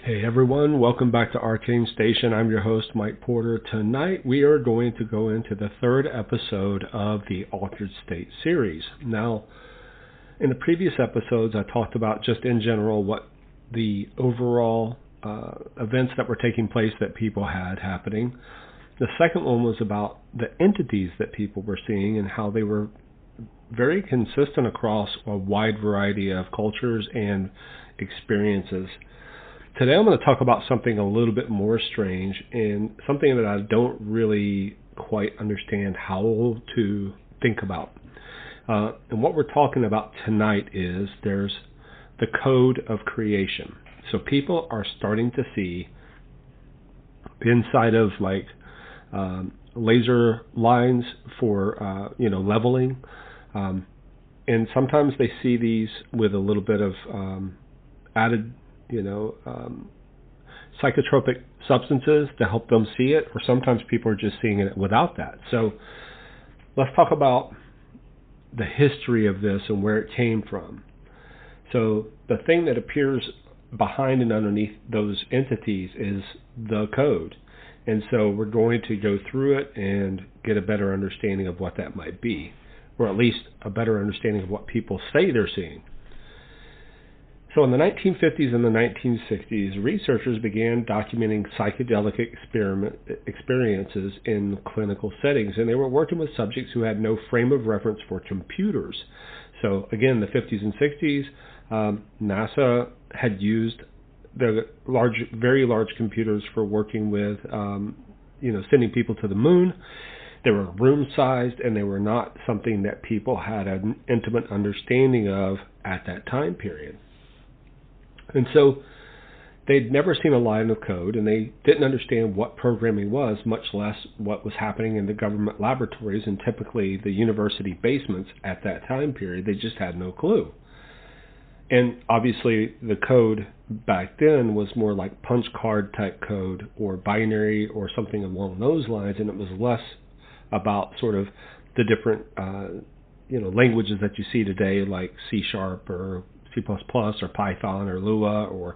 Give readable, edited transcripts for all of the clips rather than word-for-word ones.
Hey everyone, welcome back to Arcane Station. I'm your host, Mike Porter. Tonight we are going to go into the third episode of the Altered State series. Now, in the previous episodes, I talked about just in general what the overall events that were taking place that people had happening. The second one was about the entities that people were seeing and how they were very consistent across a wide variety of cultures and experiences. Today I'm going to talk about something a little bit more strange and something that I don't really quite understand how to think about. And what we're talking about tonight is there's the code of creation. So people are starting to see inside of like laser lines for leveling, and sometimes they see these with a little bit of added psychotropic substances to help them see it, or sometimes people are just seeing it without that. So let's talk about the history of this and where it came from. So the thing that appears behind and underneath those entities is the code. And so we're going to go through it and get a better understanding of what that might be, or at least a better understanding of what people say they're seeing. So in the 1950s and the 1960s, researchers began documenting psychedelic experiences in clinical settings, and they were working with subjects who had no frame of reference for computers. So again, the 50s and 60s, NASA had used the very large computers for working with, sending people to the moon. They were room-sized, and they were not something that people had an intimate understanding of at that time period. And so they'd never seen a line of code, and they didn't understand what programming was, much less what was happening in the government laboratories and typically the university basements at that time period. They just had no clue. And obviously the code back then was more like punch card type code or binary or something along those lines, and it was less about sort of the different languages that you see today, like C# or C++ or Python or Lua or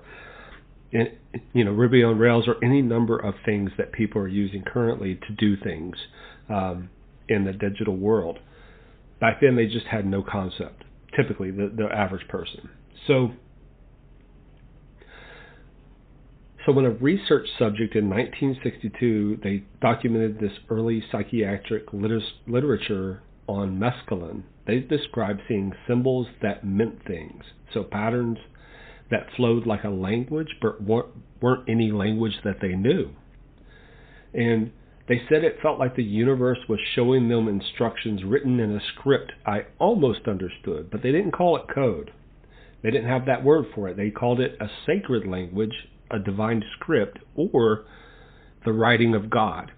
Ruby on Rails, or any number of things that people are using currently to do things in the digital world. Back then they just had no concept, typically the average person. So when a research subject in 1962, they documented this early psychiatric literature on mescaline. They described seeing symbols that meant things, so patterns that flowed like a language but weren't any language that they knew. And they said it felt like the universe was showing them instructions written in a script I almost understood, but they didn't call it code. They didn't have that word for it. They called it a sacred language, a divine script, or the writing of God.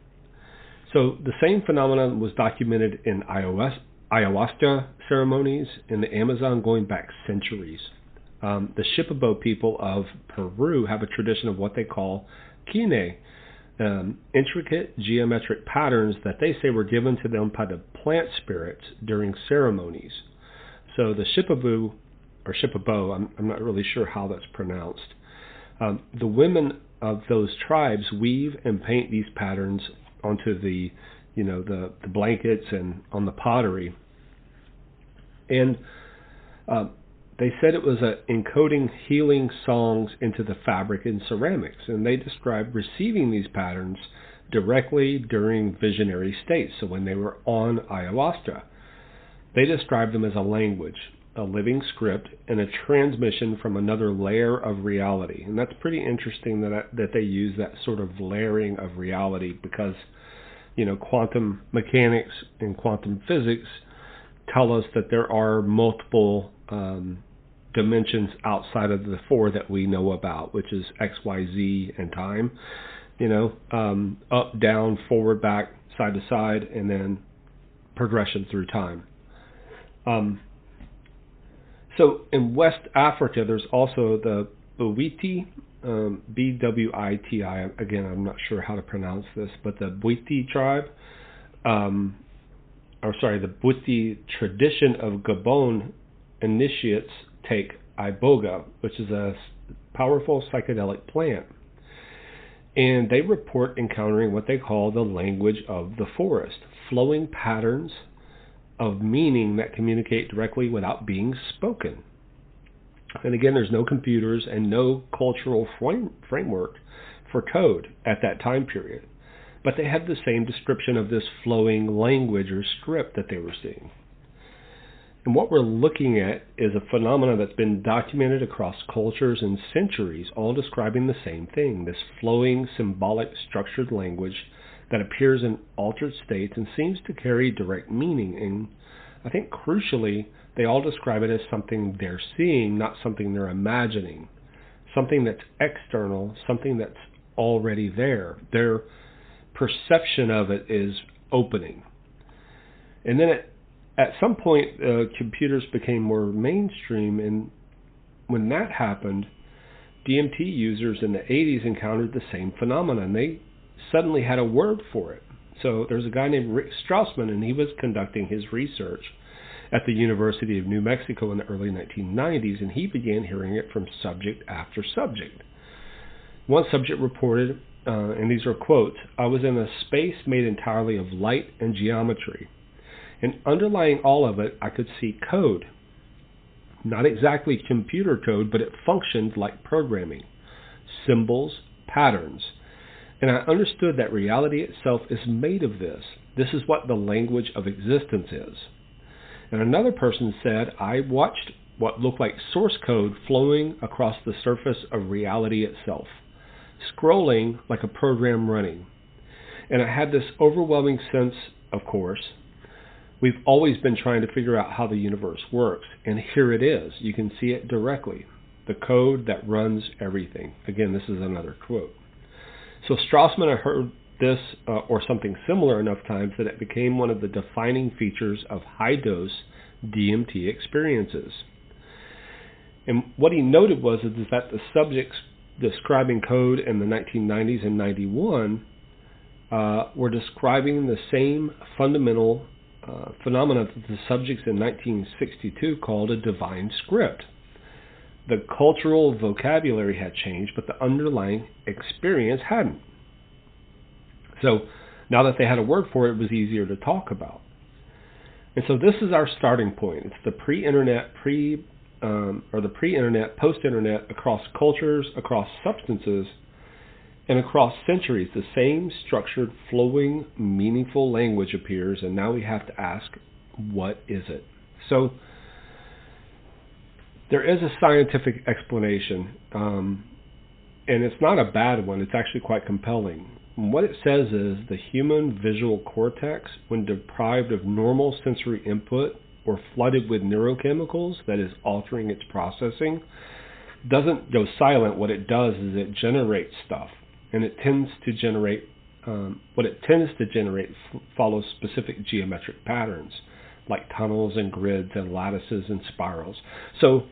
So the same phenomenon was documented in ayahuasca ceremonies in the Amazon going back centuries. The Shipibo people of Peru have a tradition of what they call kine, intricate geometric patterns that they say were given to them by the plant spirits during ceremonies. So the Shipibo, or Shipibo, I'm not really sure how that's pronounced. The women of those tribes weave and paint these patterns onto the blankets and on the pottery. And they said it was encoding healing songs into the fabric and ceramics. And they described receiving these patterns directly during visionary states. So when they were on ayahuasca, they described them as a language, a living script, and a transmission from another layer of reality. And that's pretty interesting that they use that sort of layering of reality, because quantum mechanics and quantum physics tell us that there are multiple dimensions outside of the four that we know about, which is X, Y, Z, and time. Up, down, forward, back, side to side, and then progression through time. So in West Africa, there's also the Bwiti, B-W-I-T-I. Again, I'm not sure how to pronounce this, but the Bwiti tribe, the Bwiti tradition of Gabon initiates take iboga, which is a powerful psychedelic plant. And they report encountering what they call the language of the forest, flowing patterns of meaning that communicate directly without being spoken. And again, there's no computers and no cultural framework for code at that time period. But they had the same description of this flowing language or script that they were seeing. And what we're looking at is a phenomenon that's been documented across cultures and centuries, all describing the same thing, this flowing, symbolic, structured language that appears in altered states and seems to carry direct meaning. And I think crucially, they all describe it as something they're seeing, not something they're imagining, something that's external, something that's already there. Their perception of it is opening. And then at some point, computers became more mainstream, and when that happened, DMT users in the 80s encountered the same phenomenon. They suddenly had a word for it. So there's a guy named Rick Strassman, and he was conducting his research at the University of New Mexico in the early 1990s, and he began hearing it from subject after subject. One subject reported, and these are quotes, "I was in a space made entirely of light and geometry. And underlying all of it, I could see code. Not exactly computer code, but it functioned like programming. Symbols, patterns. And I understood that reality itself is made of this. This is what the language of existence is." And another person said, "I watched what looked like source code flowing across the surface of reality itself, scrolling like a program running. And I had this overwhelming sense, of course, we've always been trying to figure out how the universe works, and here it is. You can see it directly, the code that runs everything." Again, this is another quote. So Strassman had heard this or something similar enough times that it became one of the defining features of high-dose DMT experiences. And what he noted was is that the subjects describing code in the 1990s and 91 were describing the same fundamental phenomena that the subjects in 1962 called a divine script. The cultural vocabulary had changed, but the underlying experience hadn't. So now that they had a word for it, it was easier to talk about. And so this is our starting point. It's the pre-internet, pre-internet, post-internet, across cultures, across substances, and across centuries. The same structured, flowing, meaningful language appears, and now we have to ask, what is it? So there is a scientific explanation, and it's not a bad one. It's actually quite compelling. And what it says is the human visual cortex, when deprived of normal sensory input or flooded with neurochemicals that is altering its processing, doesn't go silent. What it does is it generates stuff, and it tends to generate follows specific geometric patterns like tunnels and grids and lattices and spirals. So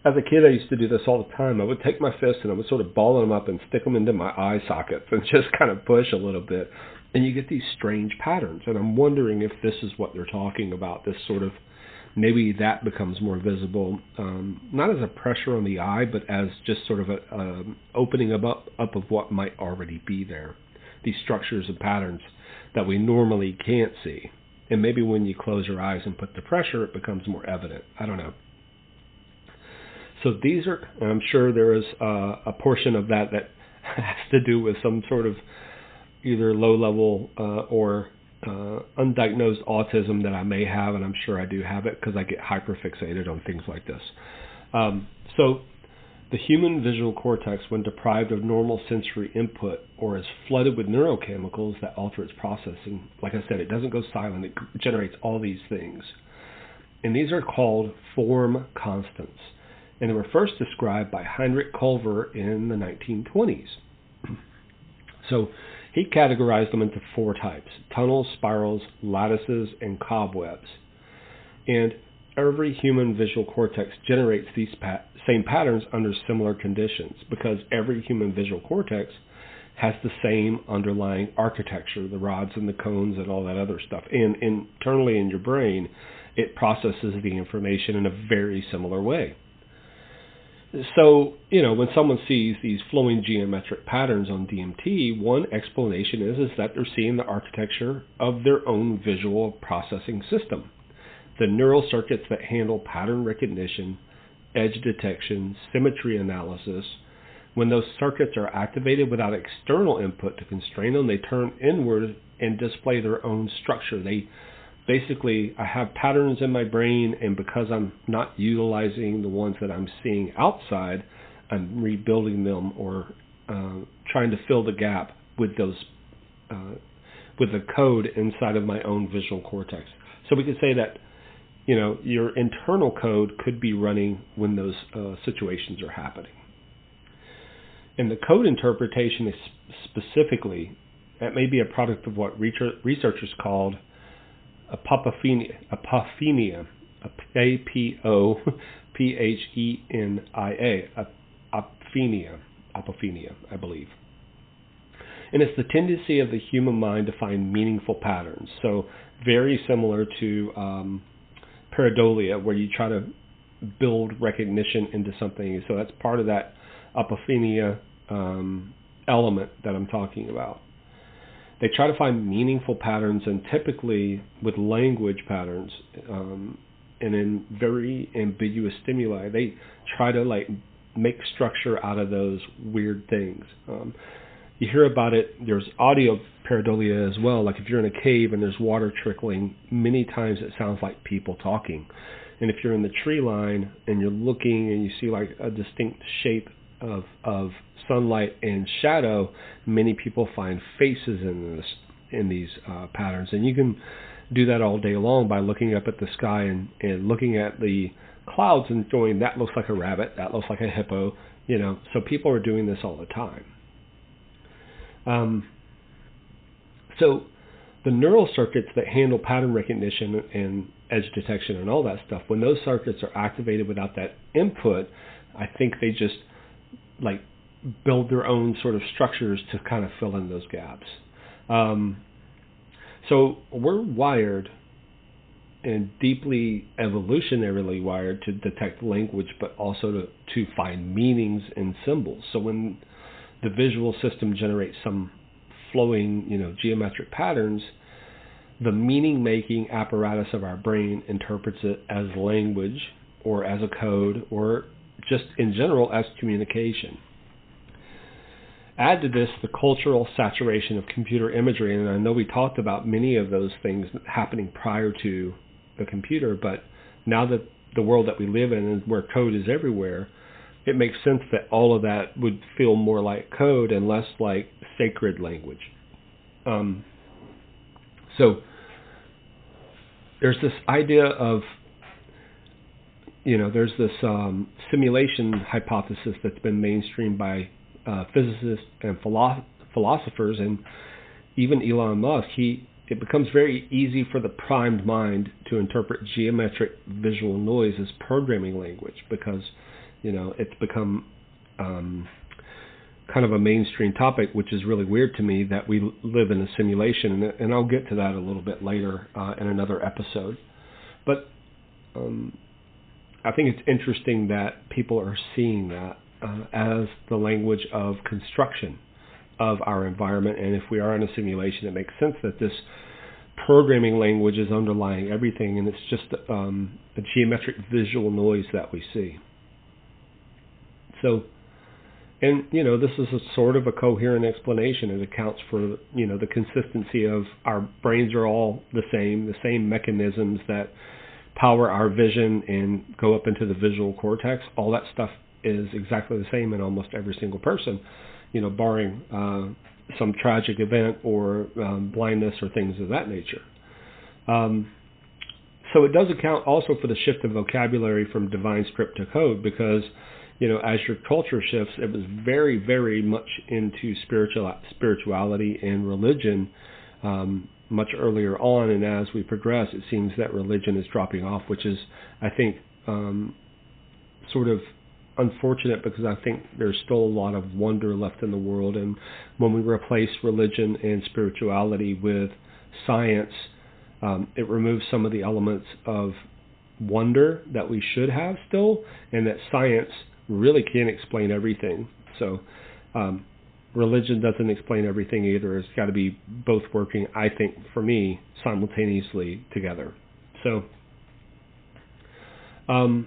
as a kid, I used to do this all the time. I would take my fist and I would sort of ball them up and stick them into my eye sockets and just kind of push a little bit. And you get these strange patterns. And I'm wondering if this is what they're talking about, this sort of, maybe that becomes more visible, not as a pressure on the eye, but as just sort of a opening up of what might already be there. These structures and patterns that we normally can't see. And maybe when you close your eyes and put the pressure, it becomes more evident. I don't know. So these are, I'm sure there is a portion of that has to do with some sort of either low-level or undiagnosed autism that I may have, and I'm sure I do have it because I get hyperfixated on things like this. So the human visual cortex, when deprived of normal sensory input or is flooded with neurochemicals that alter its processing, like I said, it doesn't go silent. It generates all these things. And these are called form constants. And they were first described by Heinrich Culver in the 1920s. So he categorized them into 4 types: tunnels, spirals, lattices, and cobwebs. And every human visual cortex generates these same patterns under similar conditions, because every human visual cortex has the same underlying architecture, the rods and the cones and all that other stuff. And internally in your brain, it processes the information in a very similar way. So, when someone sees these flowing geometric patterns on DMT, one explanation is that they're seeing the architecture of their own visual processing system. The neural circuits that handle pattern recognition, edge detection, symmetry analysis, when those circuits are activated without external input to constrain them, they turn inward and display their own structure. I have patterns in my brain, and because I'm not utilizing the ones that I'm seeing outside, I'm rebuilding them or trying to fill the gap with those with the code inside of my own visual cortex. So we could say that your internal code could be running when those situations are happening. And the code interpretation is specifically, that may be a product of what researchers called apophenia, apophenia, apophenia, I believe. And it's the tendency of the human mind to find meaningful patterns. So very similar to pareidolia, where you try to build recognition into something. So that's part of that apophenia element that I'm talking about. They try to find meaningful patterns, and typically with language patterns and in very ambiguous stimuli, they try to make structure out of those weird things. You hear about it, there's audio pareidolia as well, like if you're in a cave and there's water trickling, many times it sounds like people talking. And if you're in the tree line and you're looking and you see like a distinct shape of sunlight and shadow, many people find faces in these patterns. And you can do that all day long by looking up at the sky and looking at the clouds and going, that looks like a rabbit, that looks like a hippo, so people are doing this all the time. So the neural circuits that handle pattern recognition and edge detection and all that stuff, when those circuits are activated without that input, I think they just build their own sort of structures to kind of fill in those gaps. So we're wired, and deeply evolutionarily wired, to detect language, but also to find meanings in symbols. So when the visual system generates some flowing, geometric patterns, the meaning-making apparatus of our brain interprets it as language or as a code or just in general as communication. Add to this the cultural saturation of computer imagery, and I know we talked about many of those things happening prior to the computer, but now that the world that we live in and where code is everywhere, it makes sense that all of that would feel more like code and less like sacred language. So there's this idea of, there's this simulation hypothesis that's been mainstreamed by physicists and philosophers, and even Elon Musk. It becomes very easy for the primed mind to interpret geometric visual noise as programming language because, it's become kind of a mainstream topic, which is really weird to me that we live in a simulation, and I'll get to that a little bit later in another episode. But I think it's interesting that people are seeing that as the language of construction of our environment, and if we are in a simulation, it makes sense that this programming language is underlying everything, and it's just a geometric visual noise that we see. So, and this is a sort of a coherent explanation. It accounts for the consistency of our brains are all the same mechanisms that power our vision and go up into the visual cortex. All that stuff is exactly the same in almost every single person, barring some tragic event or blindness or things of that nature. So it does account also for the shift of vocabulary from divine script to code, because as your culture shifts, it was very, very much into spirituality and religion much earlier on, and as we progress, it seems that religion is dropping off, which is, I think, sort of unfortunate, because I think there's still a lot of wonder left in the world, and when we replace religion and spirituality with science, it removes some of the elements of wonder that we should have still, and that science really can't explain everything. So religion doesn't explain everything either. It's got to be both working, I think, for me, simultaneously together. So I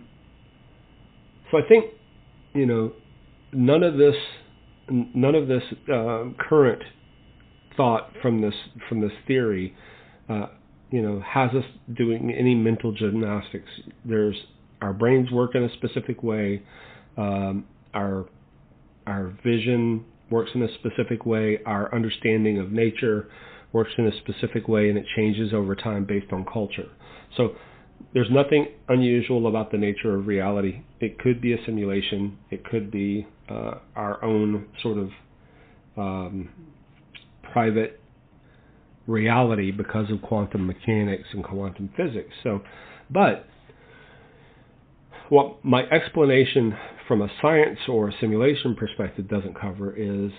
think, none of this current thought from this theory, has us doing any mental gymnastics. Our brains work in a specific way. Our vision works in a specific way. Our understanding of nature works in a specific way, and it changes over time based on culture. So there's nothing unusual about the nature of reality. It could be a simulation. It could be our own sort of private reality because of quantum mechanics and quantum physics. But what my explanation from a science or a simulation perspective doesn't cover is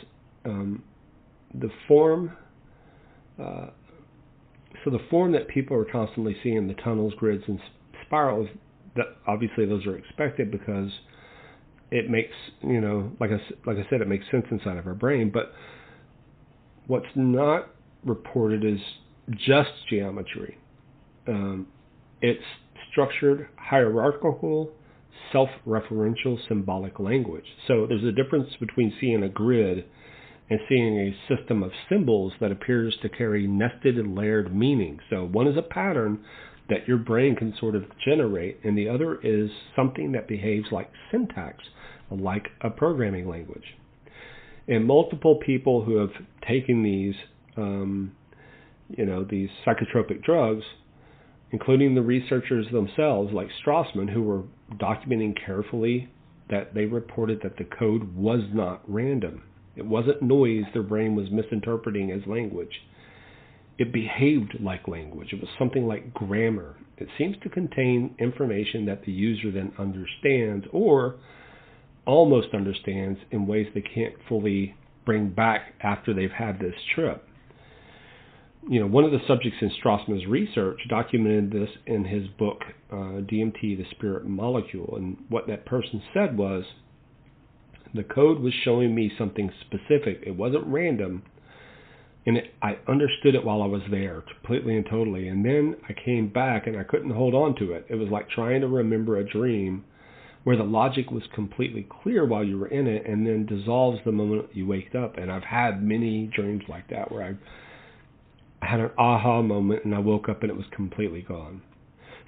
the form. So the form that people are constantly seeing, the tunnels, grids, and spirals, that obviously those are expected because it makes, like I said, it makes sense inside of our brain. But what's not reported is just geometry. It's structured, hierarchical, self-referential symbolic language. So there's a difference between seeing a grid and seeing a system of symbols that appears to carry nested and layered meaning. So one is a pattern that your brain can sort of generate, and the other is something that behaves like syntax, like a programming language. And multiple people who have taken these, these psychotropic drugs, including the researchers themselves, like Strassman, who were documenting carefully that they reported that the code was not random. It wasn't noise their brain was misinterpreting as language. It behaved like language. It was something like grammar. It seems to contain information that the user then understands or almost understands in ways they can't fully bring back after they've had this trip. One of the subjects in Strassman's research documented this in his book, DMT, The Spirit Molecule. And what that person said was, the code was showing me something specific. It wasn't random. And I understood it while I was there, completely and totally. And then I came back and I couldn't hold on to it. It was like trying to remember a dream where the logic was completely clear while you were in it and then dissolves the moment you wake up. And I've had many dreams like that where I had an aha moment and I woke up and it was completely gone.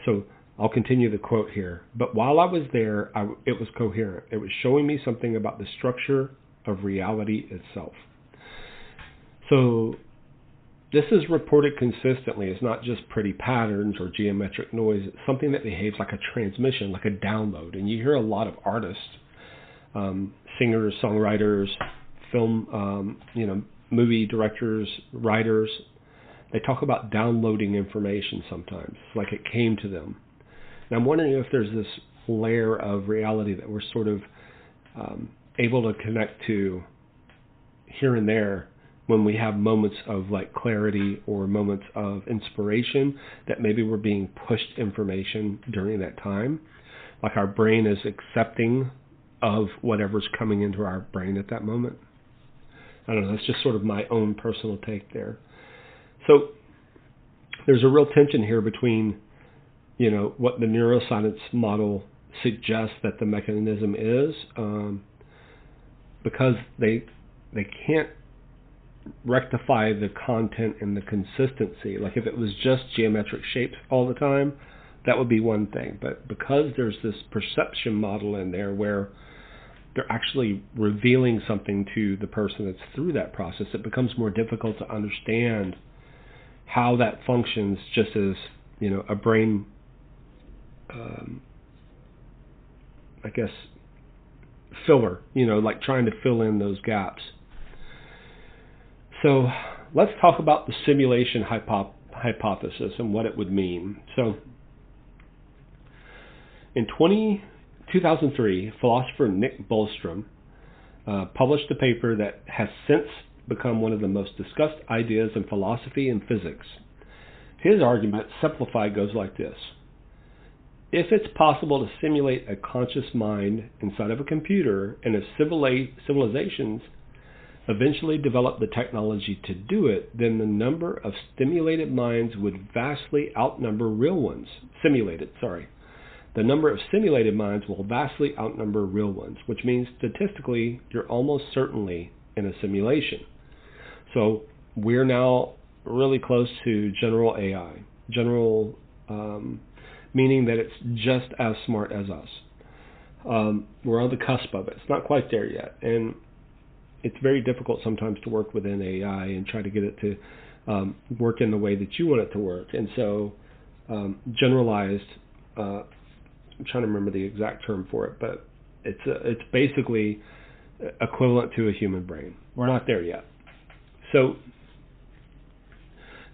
So I'll continue the quote here. But while I was there, it was coherent. It was showing me something about the structure of reality itself. So this is reported consistently. It's not just pretty patterns or geometric noise. It's something that behaves like a transmission, like a download. And you hear a lot of artists, singers, songwriters, film, movie directors, writers. They talk about downloading information sometimes. It's like it came to them. And I'm wondering if there's this layer of reality that we're sort of able to connect to here and there when we have moments of like clarity or moments of inspiration, that maybe we're being pushed information during that time. Like our brain is accepting of whatever's coming into our brain at that moment. I don't know, that's just sort of my own personal take there. So there's a real tension here between, what the neuroscience model suggests that the mechanism is, because they can't rectify the content and the consistency. Like if it was just geometric shapes all the time, that would be one thing. But because there's this perception model in there where they're actually revealing something to the person that's through that process, it becomes more difficult to understand how that functions just as, a brain, filler, like trying to fill in those gaps. So let's talk about the simulation hypothesis and what it would mean. So in 2003, philosopher Nick Bostrom published a paper that has since become one of the most discussed ideas in philosophy and physics. His argument, simplified, goes like this. If it's possible to simulate a conscious mind inside of a computer, and if civilizations eventually develop the technology to do it, then the number of stimulated minds would vastly outnumber real ones. The number of simulated minds will vastly outnumber real ones, which means statistically you're almost certainly in a simulation. So we're now really close to general AI. General meaning that it's just as smart as us. We're on the cusp of it. It's not quite there yet. And it's very difficult sometimes to work within AI and try to get it to work in the way that you want it to work. And so generalized, I'm trying to remember the exact term for it, but it's basically equivalent to a human brain. We're not there yet. So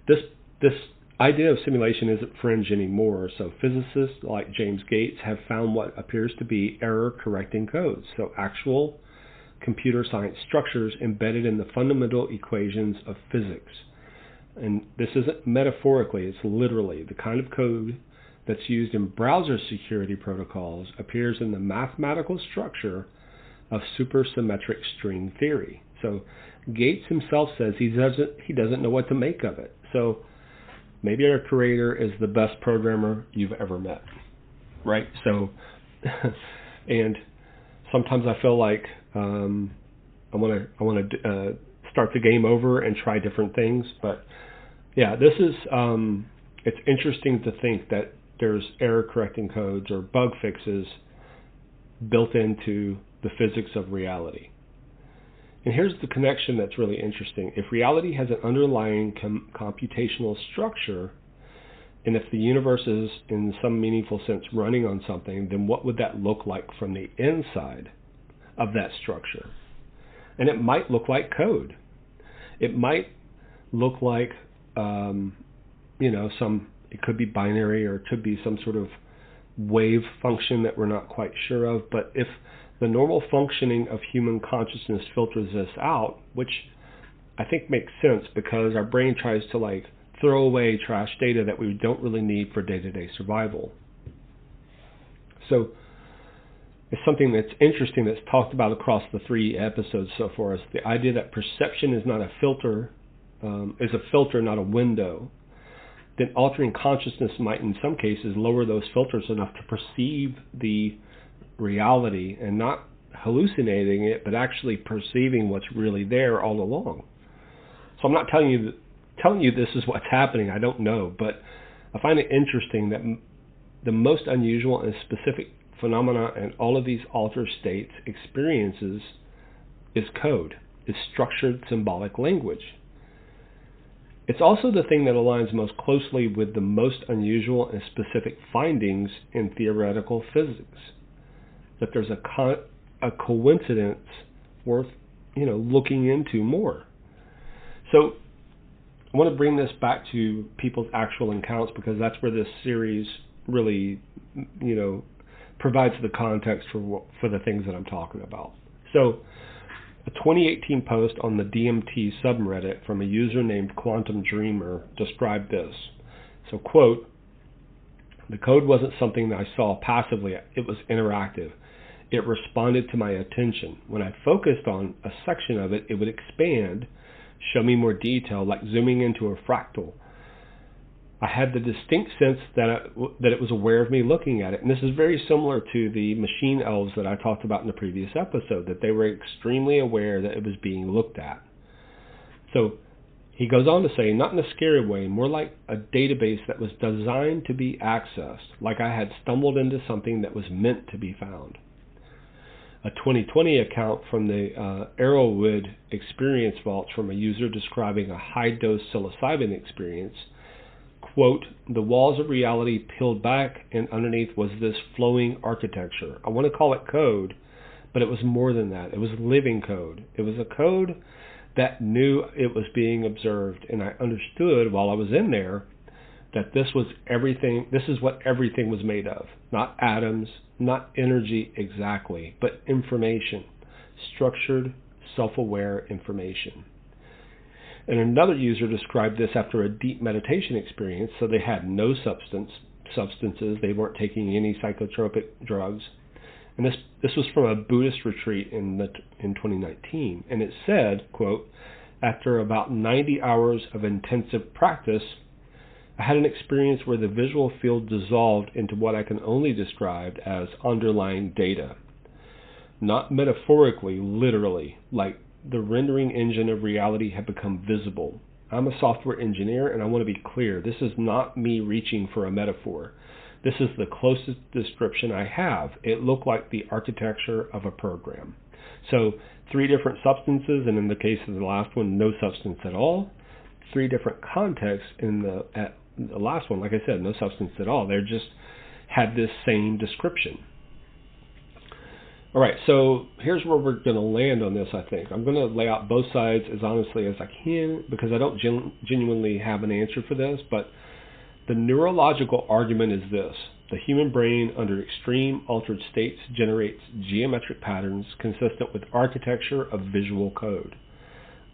this idea of simulation isn't fringe anymore. So physicists like James Gates have found what appears to be error-correcting codes. So actual computer science structures embedded in the fundamental equations of physics. And this isn't metaphorically, it's literally the kind of code that's used in browser security protocols appears in the mathematical structure of supersymmetric string theory. So Gates himself says he doesn't know what to make of it. So maybe our creator is the best programmer you've ever met, right? So, and sometimes I feel like I want to start the game over and try different things. But yeah, this is it's interesting to think that there's error correcting codes or bug fixes built into the physics of reality. And here's the connection that's really interesting. If reality has an underlying computational structure, and if the universe is in some meaningful sense running on something, then what would that look like from the inside of that structure? And it might look like code. It might look like, it could be binary, or it could be some sort of wave function that we're not quite sure of. But if the normal functioning of human consciousness filters this out, which I think makes sense because our brain tries to throw away trash data that we don't really need for day-to-day survival. So it's something that's interesting that's talked about across the 3 episodes so far, is the idea that perception is not a filter, is a filter, not a window. Then altering consciousness might in some cases lower those filters enough to perceive the reality and not hallucinating it, but actually perceiving what's really there all along. So I'm not telling you this is what's happening. I don't know, but I find it interesting that the most unusual and specific phenomena in all of these altered states experiences is code, is structured symbolic language. It's also the thing that aligns most closely with the most unusual and specific findings in theoretical physics. That there's a coincidence worth looking into more. So I want to bring this back to people's actual encounters, because that's where this series really provides the context for the things that I'm talking about. So a 2018 post on the DMT subreddit from a user named Quantum Dreamer described this. So, quote, "The code wasn't something that I saw passively, it was interactive. It responded to my attention. When I focused on a section of it, it would expand, show me more detail, like zooming into a fractal. I had the distinct sense that it was aware of me looking at it." And this is very similar to the machine elves that I talked about in the previous episode, that they were extremely aware that it was being looked at. So he goes on to say, not in a scary way, more like a database that was designed to be accessed, like I had stumbled into something that was meant to be found. A 2020 account from the Arrowwood Experience Vaults from a user describing a high-dose psilocybin experience. Quote, "The walls of reality peeled back, and underneath was this flowing architecture. I want to call it code, but it was more than that. It was living code. It was a code that knew it was being observed, and I understood while I was in there that this was everything. This is what everything was made of. Not atoms, not energy exactly, but information. Structured, self-aware information." And another user described this after a deep meditation experience. So they had no substance, substances. They weren't taking any psychotropic drugs. And this was from a Buddhist retreat in 2019. And it said, quote, "After about 90 hours of intensive practice, I had an experience where the visual field dissolved into what I can only describe as underlying data. Not metaphorically, literally, like the rendering engine of reality had become visible. I'm a software engineer, and I want to be clear. This is not me reaching for a metaphor. This is the closest description I have. It looked like the architecture of a program." So 3 different substances, and in the case of the last one, no substance at all. 3 different contexts in the last one, like I said, no substance at all. They just had this same description. All right, so here's where we're going to land on this, I think. I'm going to lay out both sides as honestly as I can because I don't genuinely have an answer for this, but the neurological argument is this. The human brain under extreme altered states generates geometric patterns consistent with architecture of visual code.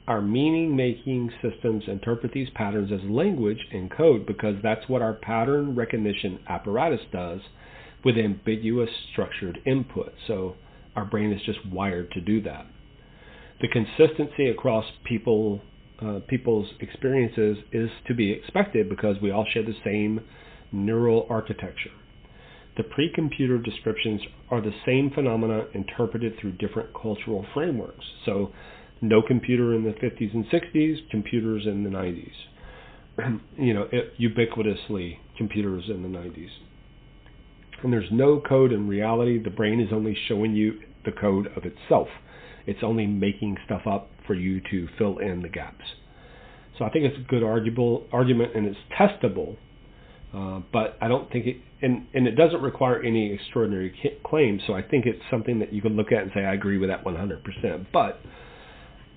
Our meaning-making systems interpret these patterns as language and code because that's what our pattern recognition apparatus does with ambiguous structured input. So our brain is just wired to do that. The consistency across people's experiences is to be expected because we all share the same neural architecture. The pre-computer descriptions are the same phenomena interpreted through different cultural frameworks. So no computer in the 50s and 60s, computers in the 90s. Ubiquitously computers in the 90s. And there's no code in reality. The brain is only showing you the code of itself. It's only making stuff up for you to fill in the gaps. So I think it's a good argument, and it's testable, but I don't think it, and it doesn't require any extraordinary claims, so I think it's something that you can look at and say, I agree with that 100%. But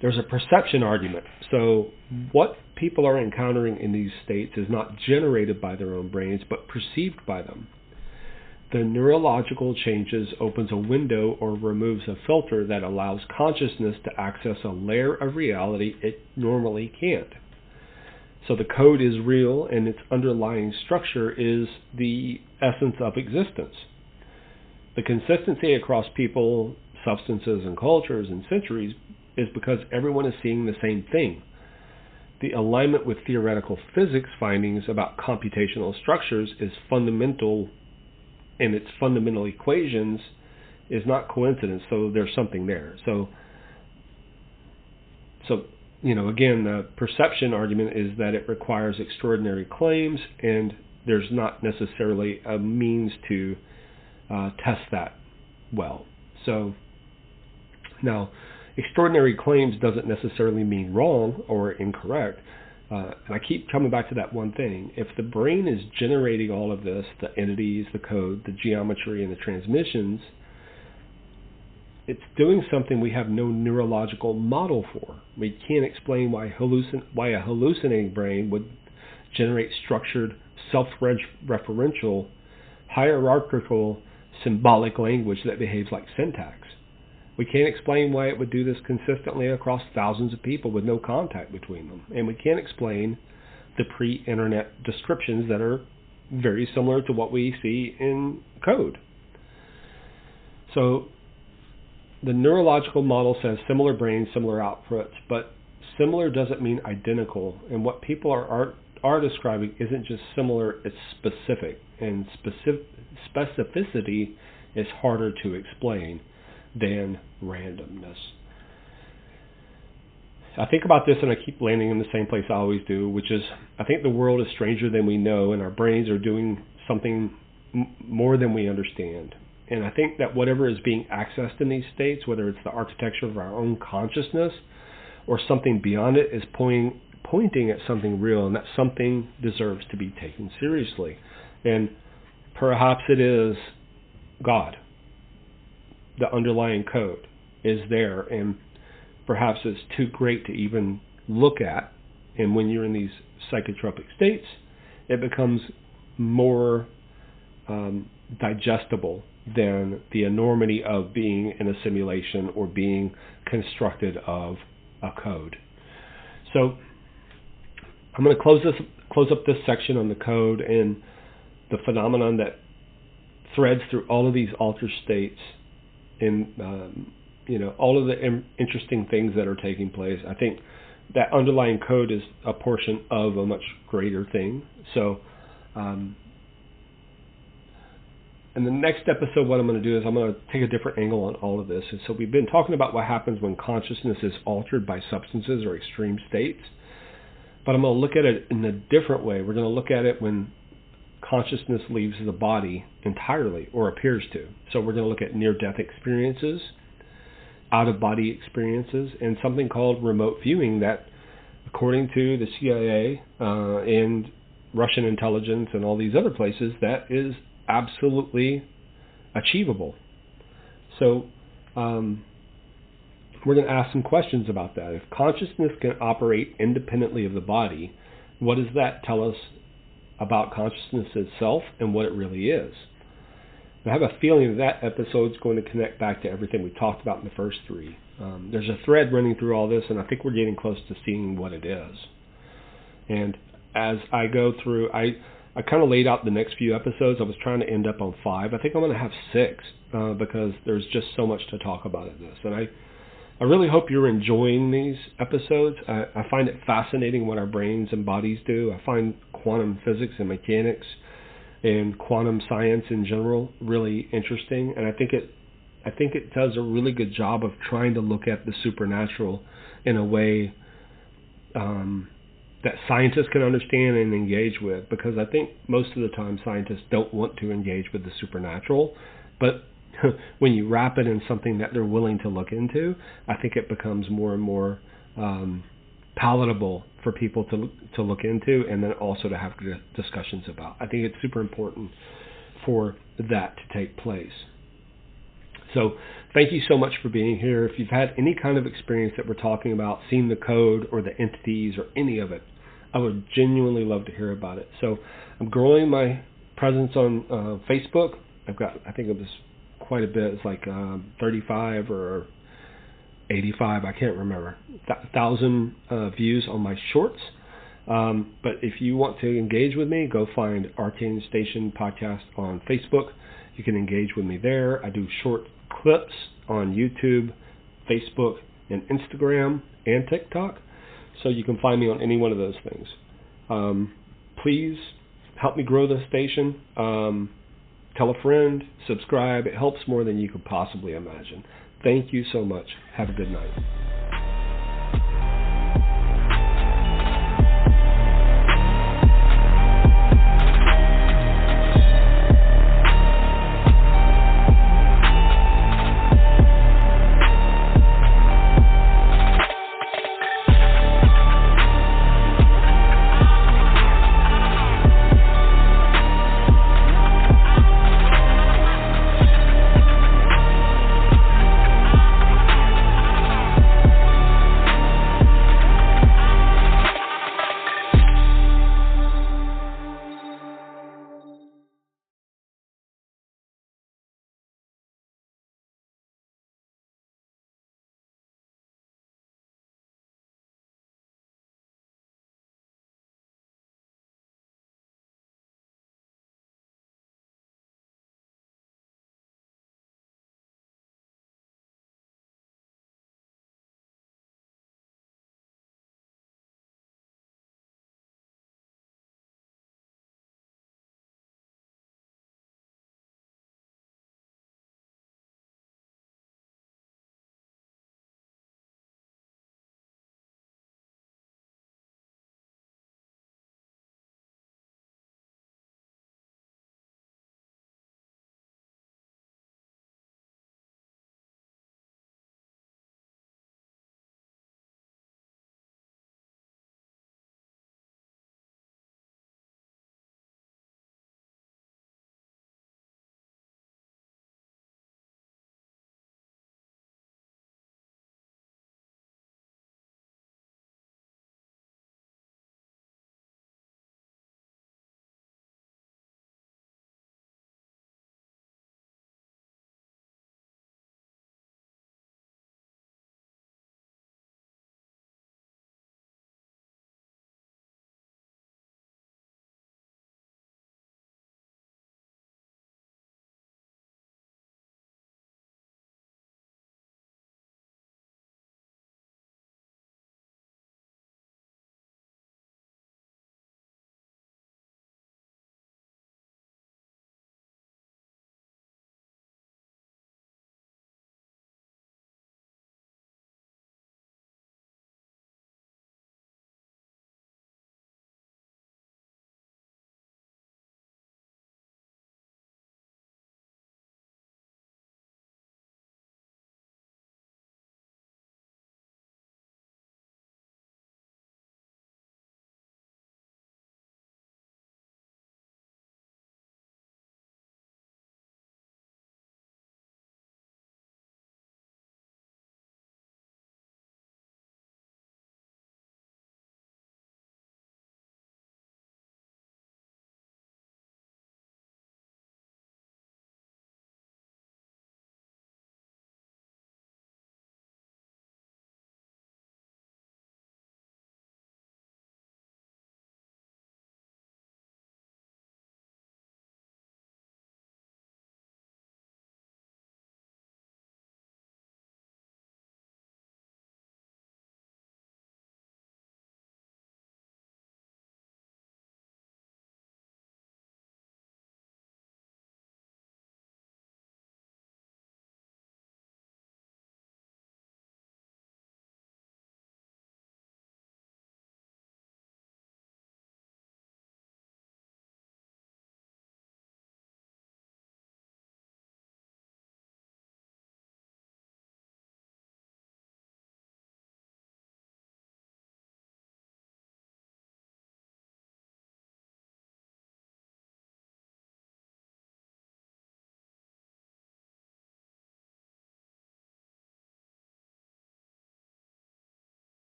there's a perception argument. So what people are encountering in these states is not generated by their own brains, but perceived by them. The neurological changes opens a window or removes a filter that allows consciousness to access a layer of reality it normally can't. So the code is real, and its underlying structure is the essence of existence. The consistency across people, substances, and cultures and centuries is because everyone is seeing the same thing. The alignment with theoretical physics findings about computational structures is fundamental, and its fundamental equations is not coincidence, so there's something there. So again, the perception argument is that it requires extraordinary claims, and there's not necessarily a means to test that well. So now, extraordinary claims doesn't necessarily mean wrong or incorrect. And I keep coming back to that one thing. If the brain is generating all of this, the entities, the code, the geometry, and the transmissions, it's doing something we have no neurological model for. We can't explain why a hallucinating brain would generate structured, self-referential, hierarchical, symbolic language that behaves like syntax. We can't explain why it would do this consistently across thousands of people with no contact between them. And we can't explain the pre-internet descriptions that are very similar to what we see in code. So the neurological model says similar brains, similar outputs, but similar doesn't mean identical. And what people are describing isn't just similar, it's specific. And specificity is harder to explain than randomness. I think about this and I keep landing in the same place I always do, which is I think the world is stranger than we know, and our brains are doing something more than we understand. And I think that whatever is being accessed in these states, whether it's the architecture of our own consciousness or something beyond it, is pointing at something real, and that something deserves to be taken seriously. And perhaps it is God. The underlying code is there, and perhaps it's too great to even look at. And when you're in these psychotropic states, it becomes more digestible than the enormity of being in a simulation or being constructed of a code. So I'm going to close up this section on the code, and the phenomenon that threads through all of these altered states in all of the interesting things that are taking place. I think that underlying code is a portion of a much greater thing. So in the next episode, what I'm going to do is I'm going to take a different angle on all of this. And so we've been talking about what happens when consciousness is altered by substances or extreme states. But I'm going to look at it in a different way. We're going to look at it when consciousness leaves the body entirely, or appears to. So we're going to look at near-death experiences, out-of-body experiences, and something called remote viewing that, according to the CIA and Russian intelligence and all these other places, that is absolutely achievable. So we're going to ask some questions about that. If consciousness can operate independently of the body, what does that tell us about consciousness itself and what it really is? I have a feeling that episode is going to connect back to everything we talked about in the first three. There's a thread running through all this, and I think we're getting close to seeing what it is. And as I go through, I kind of laid out the next few episodes. I was trying to end up on 5. I think I'm going to have 6 because there's just so much to talk about in this. And I really hope you're enjoying these episodes. I find it fascinating what our brains and bodies do. I find quantum physics and mechanics and quantum science in general really interesting. And I think it does a really good job of trying to look at the supernatural in a way that scientists can understand and engage with, because I think most of the time scientists don't want to engage with the supernatural, but when you wrap it in something that they're willing to look into, I think it becomes more and more palatable for people to look into, and then also to have discussions about. I think it's super important for that to take place. So thank you so much for being here. If you've had any kind of experience that we're talking about, seen the code or the entities or any of it, I would genuinely love to hear about it. So I'm growing my presence on Facebook. I've got, I think it was quite a bit. It's like 35 or 85, I can't remember, 1,000 views on my shorts. But if you want to engage with me, go find Arcane Station Podcast on Facebook. You can engage with me there. I do short clips on YouTube, Facebook, and Instagram, and TikTok. So you can find me on any one of those things. Please help me grow the station. Tell a friend, subscribe. It helps more than you could possibly imagine. Thank you so much. Have a good night.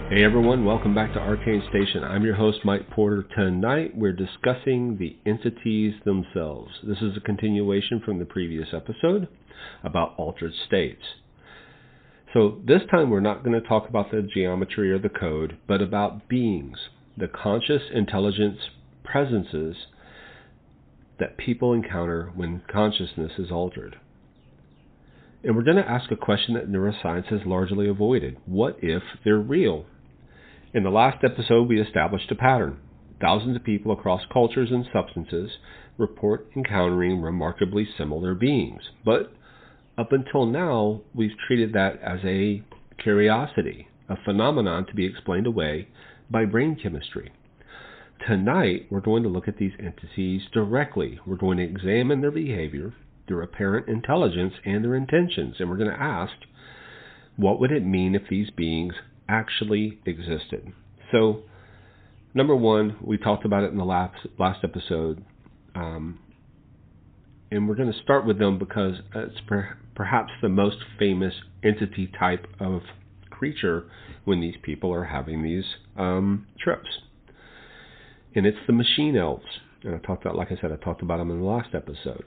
Hey everyone, welcome back to Arcane Station. I'm your host, Mike Porter. Tonight we're discussing the entities themselves. This is a continuation from the previous episode about altered states. So this time we're not going to talk about the geometry or the code, but about beings, the conscious intelligence presences that people encounter when consciousness is altered. And we're going to ask a question that neuroscience has largely avoided. What if they're real? In the last episode, we established a pattern. Thousands of people across cultures and substances report encountering remarkably similar beings. But up until now, we've treated that as a curiosity, a phenomenon to be explained away by brain chemistry. Tonight, we're going to look at these entities directly. We're going to examine their behavior, their apparent intelligence, and their intentions. And we're going to ask, what would it mean if these beings actually existed? So, number one, we talked about it in the last episode, and we're going to start with them because it's perhaps the most famous entity type of creature when these people are having these trips. And it's the machine elves. And I talked about them in the last episode.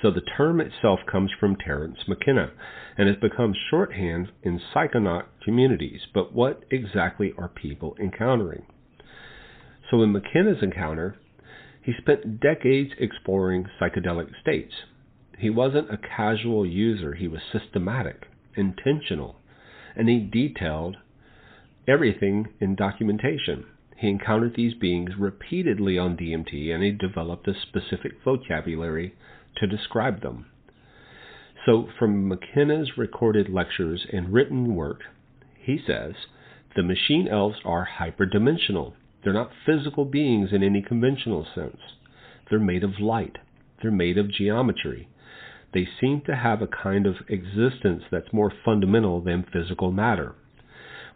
So the term itself comes from Terence McKenna and has become shorthand in psychonaut communities. But what exactly are people encountering? So in McKenna's encounter, he spent decades exploring psychedelic states. He wasn't a casual user. He was systematic, intentional, and he detailed everything in documentation. He encountered these beings repeatedly on DMT, and he developed a specific vocabulary to describe them. So from McKenna's recorded lectures and written work, he says, the machine elves are hyperdimensional. They're not physical beings in any conventional sense. They're made of light. They're made of geometry. They seem to have a kind of existence that's more fundamental than physical matter.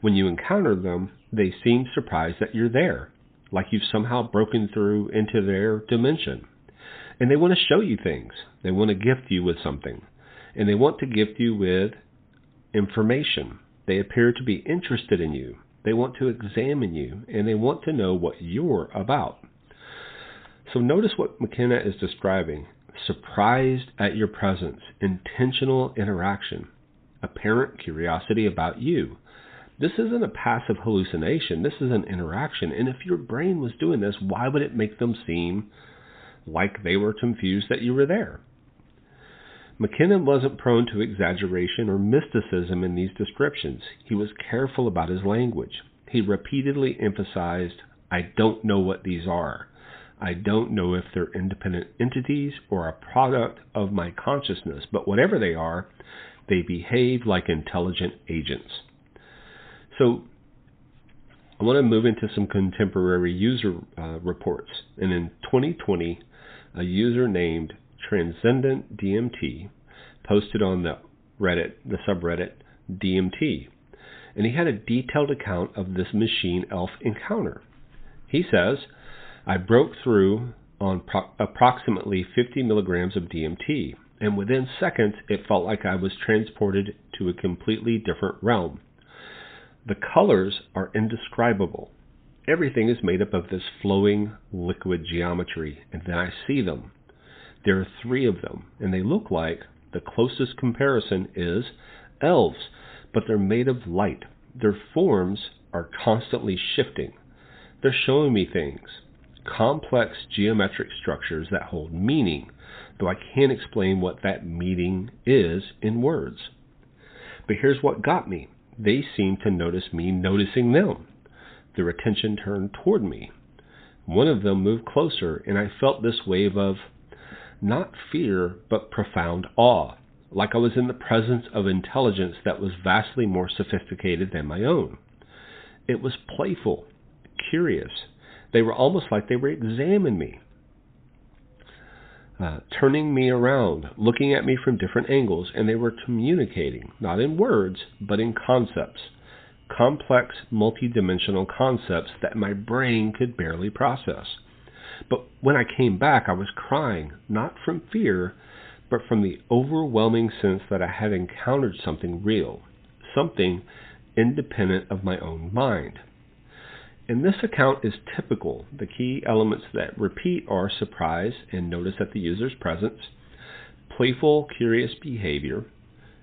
When you encounter them, they seem surprised that you're there, like you've somehow broken through into their dimension. And they want to show you things. They want to gift you with something. And they want to gift you with information. They appear to be interested in you. They want to examine you. And they want to know what you're about. So notice what McKenna is describing. Surprised at your presence. Intentional interaction. Apparent curiosity about you. This isn't a passive hallucination. This is an interaction. And if your brain was doing this, why would it make them seem like they were confused that you were there? McKenna wasn't prone to exaggeration or mysticism in these descriptions. He was careful about his language. He repeatedly emphasized, I don't know what these are. I don't know if they're independent entities or a product of my consciousness, but whatever they are, they behave like intelligent agents. So I want to move into some contemporary user reports. And in 2020, a user named Transcendent DMT posted on the subreddit DMT. And he had a detailed account of this machine elf encounter. He says, I broke through on approximately 50 milligrams of DMT. And within seconds, it felt like I was transported to a completely different realm. The colors are indescribable. Everything is made up of this flowing liquid geometry, and then I see them. There are 3 of them, and they look like the closest comparison is elves, but they're made of light. Their forms are constantly shifting. They're showing me things, complex geometric structures that hold meaning, though I can't explain what that meaning is in words. But here's what got me. They seemed to notice me noticing them. Their attention turned toward me. One of them moved closer, and I felt this wave of not fear, but profound awe, like I was in the presence of intelligence that was vastly more sophisticated than my own. It was playful, curious. They were almost like they were examining me, turning me around, looking at me from different angles, and they were communicating, not in words, but in concepts, complex, multidimensional concepts that my brain could barely process. But when I came back, I was crying, not from fear, but from the overwhelming sense that I had encountered something real, something independent of my own mind. And this account is typical. The key elements that repeat are surprise and notice at the user's presence, playful, curious behavior,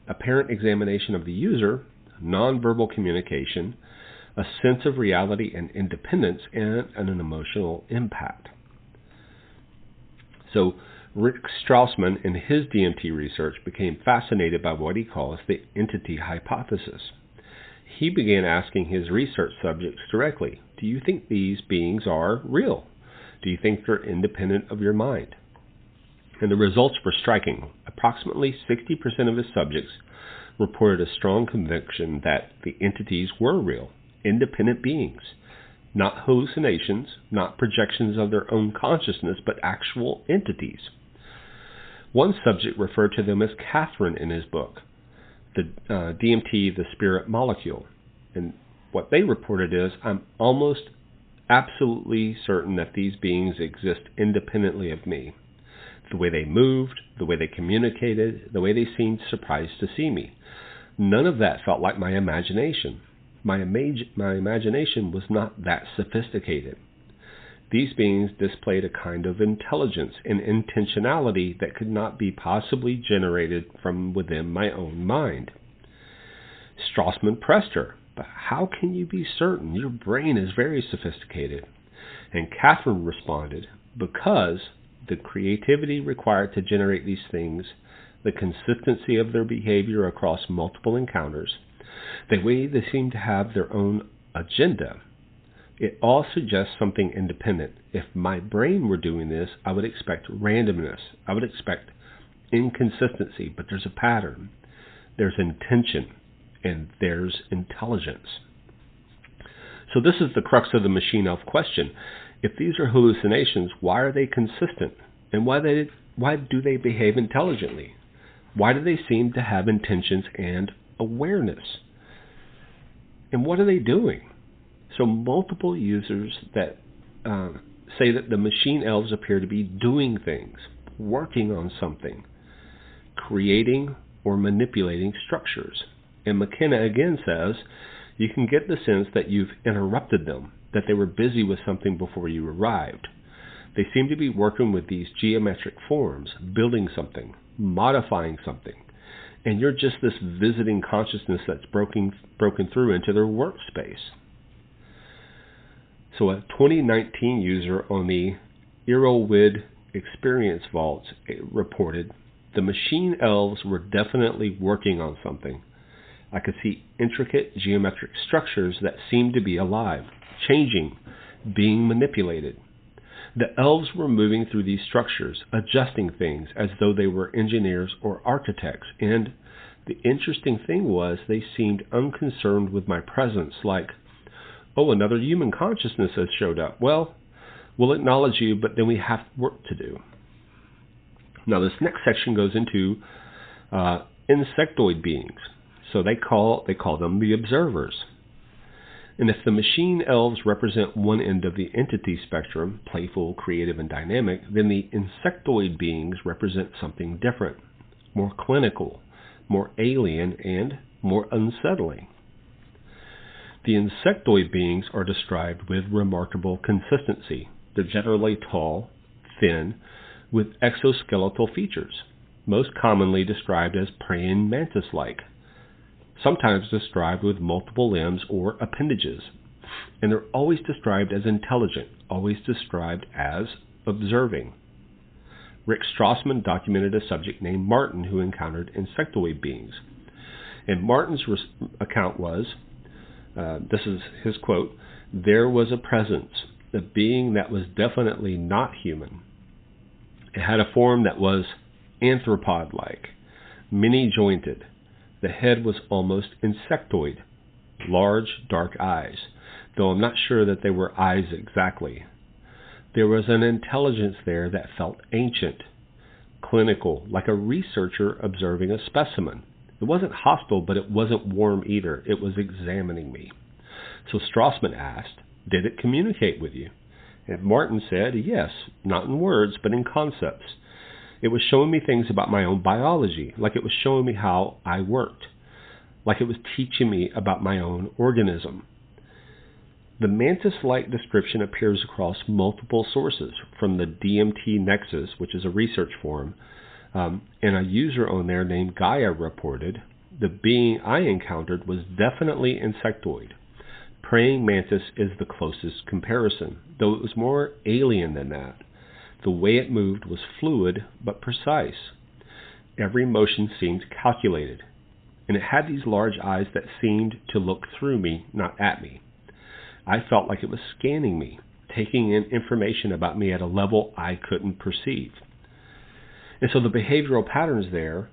apparent examination of the user, nonverbal communication, a sense of reality and independence, and an emotional impact. So Rick Strassman, in his DMT research, became fascinated by what he calls the entity hypothesis. He began asking his research subjects directly, do you think these beings are real? Do you think they're independent of your mind? And the results were striking. Approximately 60% of his subjects reported a strong conviction that the entities were real, independent beings, not hallucinations, not projections of their own consciousness, but actual entities. One subject referred to them as Catherine in his book, the DMT, the spirit molecule. And what they reported is, I'm almost absolutely certain that these beings exist independently of me. The way they moved, the way they communicated, the way they seemed surprised to see me. None of that felt like my imagination. My imagination was not that sophisticated. These beings displayed a kind of intelligence and intentionality that could not be possibly generated from within my own mind. Strassman pressed her, but how can you be certain? Your brain is very sophisticated. And Catherine responded, because the creativity required to generate these things, the consistency of their behavior across multiple encounters, the way they seem to have their own agenda, it all suggests something independent. If my brain were doing this, I would expect randomness. I would expect inconsistency, but there's a pattern. There's intention, and there's intelligence. So this is the crux of the machine elf question. If these are hallucinations, why are they consistent? And why do they behave intelligently? Why do they seem to have intentions and awareness? And what are they doing? So multiple users that say that the machine elves appear to be doing things, working on something, creating or manipulating structures. And McKenna again says, you can get the sense that you've interrupted them, that they were busy with something before you arrived. They seem to be working with these geometric forms, building something, modifying something, and you're just this visiting consciousness that's broken through into their workspace. So a 2019 user on the Erowid Experience Vaults reported, the machine elves were definitely working on something. I could see intricate geometric structures that seemed to be alive, changing, being manipulated. The elves were moving through these structures, adjusting things as though they were engineers or architects, and the interesting thing was they seemed unconcerned with my presence, like, oh, another human consciousness has showed up. Well, we'll acknowledge you, but then we have work to do. Now this next section goes into insectoid beings. So they call them the observers. And if the machine elves represent one end of the entity spectrum, playful, creative, and dynamic, then the insectoid beings represent something different, more clinical, more alien, and more unsettling. The insectoid beings are described with remarkable consistency. They're generally tall, thin, with exoskeletal features, most commonly described as praying mantis-like, sometimes described with multiple limbs or appendages, and they're always described as intelligent, always described as observing. Rick Strassman documented a subject named Martin who encountered insectoid beings. And Martin's account was, this is his quote, there was a presence, a being that was definitely not human. It had a form that was anthropod-like, many-jointed. The head was almost insectoid, large, dark eyes, though I'm not sure that they were eyes exactly. There was an intelligence there that felt ancient, clinical, like a researcher observing a specimen. It wasn't hostile, but it wasn't warm either. It was examining me. So Strassman asked, did it communicate with you? And Martin said, yes, not in words, but in concepts. It was showing me things about my own biology, like it was showing me how I worked. like it was teaching me about my own organism. The mantis-like description appears across multiple sources, from the DMT Nexus, which is a research forum, and a user on there named Gaia reported, the being I encountered was definitely insectoid. Praying mantis is the closest comparison, though it was more alien than that. The way it moved was fluid but precise. Every motion seemed calculated, and it had these large eyes that seemed to look through me, not at me. I felt like it was scanning me, taking in information about me at a level I couldn't perceive. And so the behavioral patterns there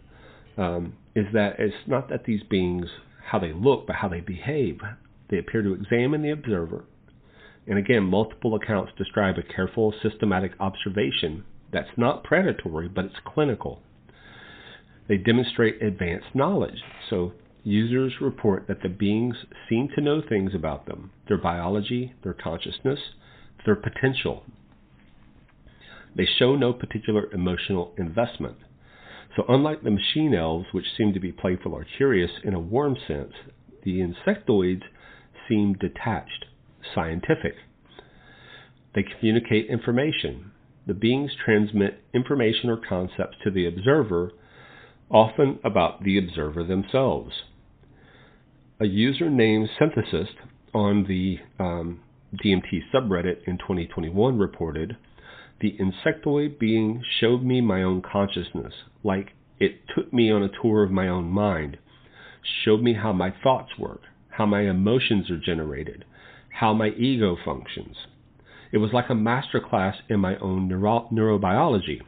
is that it's not that these beings, how they look, but how they behave. They appear to examine the observer. And again, multiple accounts describe a careful, systematic observation that's not predatory, but it's clinical. They demonstrate advanced knowledge. So users report that the beings seem to know things about them, their biology, their consciousness, their potential. They show no particular emotional investment. So unlike the machine elves, which seem to be playful or curious in a warm sense, the insectoids seem detached, scientific. They communicate information. The beings transmit information or concepts to the observer, often about the observer themselves. A user named Synthesist on the DMT subreddit in 2021 reported, the insectoid being showed me my own consciousness, like it took me on a tour of my own mind, showed me how my thoughts work, how my emotions are generated, how my ego functions. It was like a masterclass in my own neurobiology.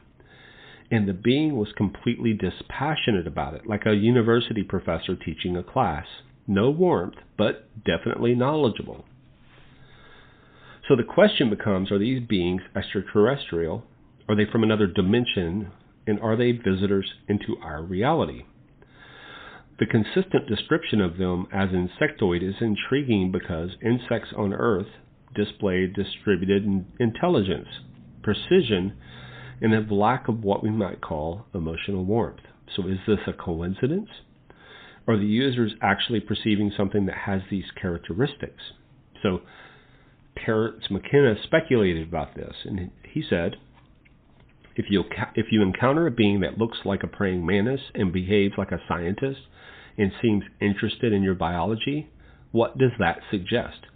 And the being was completely dispassionate about it, like a university professor teaching a class. No warmth, but definitely knowledgeable. So the question becomes, are these beings extraterrestrial? Are they from another dimension? And are they visitors into our reality? The consistent description of them as insectoid is intriguing because insects on Earth display distributed intelligence, precision, and a lack of what we might call emotional warmth. So is this a coincidence? Are the users actually perceiving something that has these characteristics? So Terence McKenna speculated about this, and he said, if you encounter a being that looks like a praying mantis and behaves like a scientist and seems interested in your biology, what does that suggest?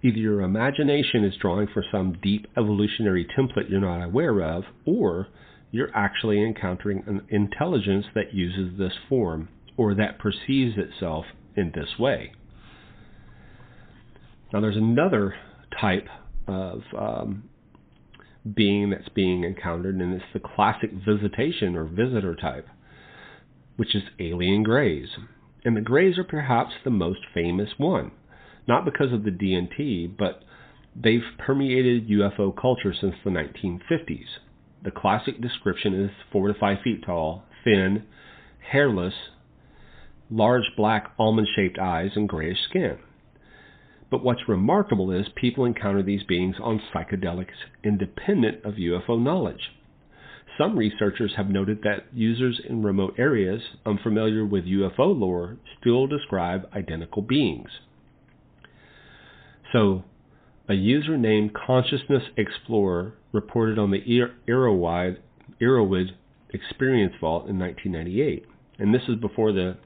Either your imagination is drawing for some deep evolutionary template you're not aware of, or you're actually encountering an intelligence that uses this form, or that perceives itself in this way. Now there's another type of being that's being encountered, and it's the classic visitation or visitor type, which is alien greys. And the greys are perhaps the most famous one. Not because of the DMT, but they've permeated UFO culture since the 1950s. The classic description is 4 to 5 feet tall, thin, hairless, large black almond-shaped eyes, and grayish skin. But what's remarkable is people encounter these beings on psychedelics independent of UFO knowledge. Some researchers have noted that users in remote areas unfamiliar with UFO lore still describe identical beings. So, a user named Consciousness Explorer reported on the Erowid Experience Vault in 1998, and this is before the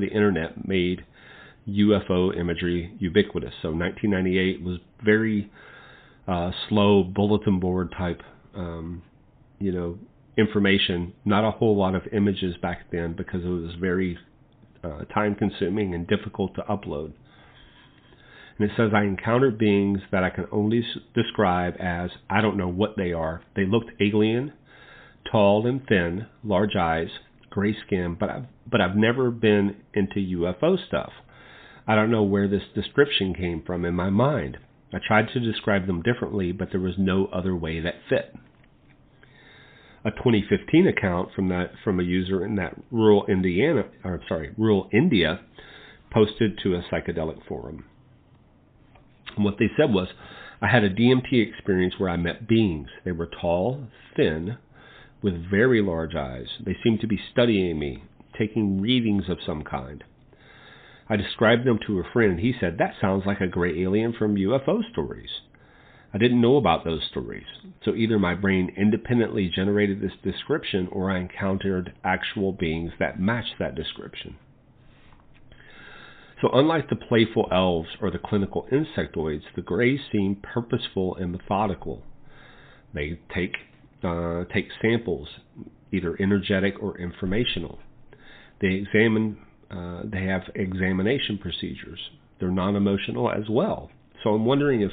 internet made UFO imagery ubiquitous. So 1998 was very slow bulletin board type, information. Not a whole lot of images back then because it was very time consuming and difficult to upload. And it says, I encountered beings that I can only describe as, I don't know what they are. They looked alien, tall and thin, large eyes, gray skin, but I've never been into UFO stuff. I don't know where this description came from in my mind. I tried to describe them differently, but there was no other way that fit. A 2015 account from a user in that rural India posted to a psychedelic forum. And what they said was, I had a DMT experience where I met beings. They were tall, thin, with very large eyes. They seemed to be studying me. taking readings of some kind. I described them to a friend, and he said, "That sounds like a gray alien from UFO stories." I didn't know about those stories, so either my brain independently generated this description or I encountered actual beings that matched that description. So unlike the playful elves or the clinical insectoids, the Greys seem purposeful and methodical. They take samples, either energetic or informational. They have examination procedures. They're non-emotional as well. So I'm wondering if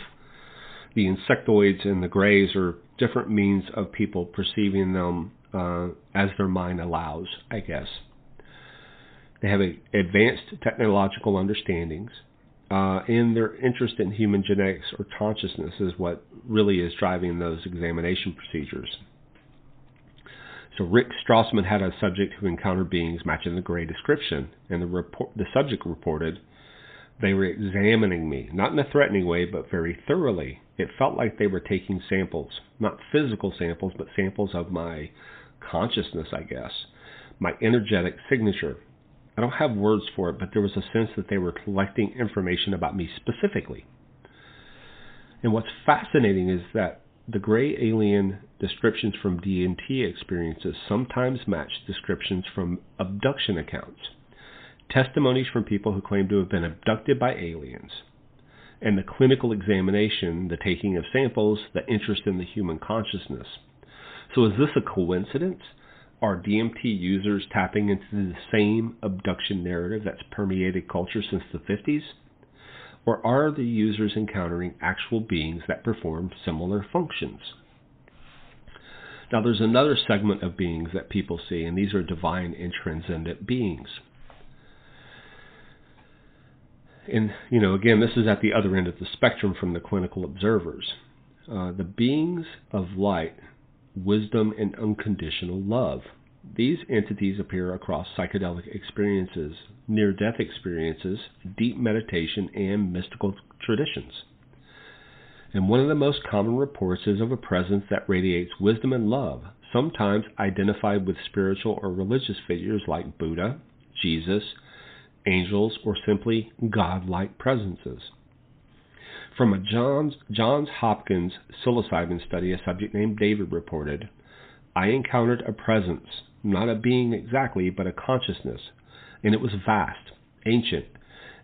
the insectoids and the Greys are different means of people perceiving them as their mind allows, I guess. They have advanced technological understandings, and their interest in human genetics or consciousness is what really is driving those examination procedures. So Rick Strassman had a subject who encountered beings matching the Grey description, and the subject reported, "They were examining me, not in a threatening way, but very thoroughly. It felt like they were taking samples, not physical samples, but samples of my consciousness, I guess, my energetic signature. I don't have words for it, but there was a sense that they were collecting information about me specifically." And what's fascinating is that the Grey alien descriptions from DMT experiences sometimes match descriptions from abduction accounts, testimonies from people who claim to have been abducted by aliens, and the clinical examination, the taking of samples, the interest in the human consciousness. So is this a coincidence? Are DMT users tapping into the same abduction narrative that's permeated culture since the 50s? Or are the users encountering actual beings that perform similar functions? Now there's another segment of beings that people see, and these are divine and transcendent beings. And, again, this is at the other end of the spectrum from the clinical observers. The beings of light, wisdom, and unconditional love. These entities appear across psychedelic experiences, near-death experiences, deep meditation, and mystical traditions. And one of the most common reports is of a presence that radiates wisdom and love, sometimes identified with spiritual or religious figures like Buddha, Jesus, angels, or simply godlike presences. From a Johns Hopkins psilocybin study, a subject named David reported, "I encountered a presence, not a being exactly, but a consciousness, and it was vast, ancient,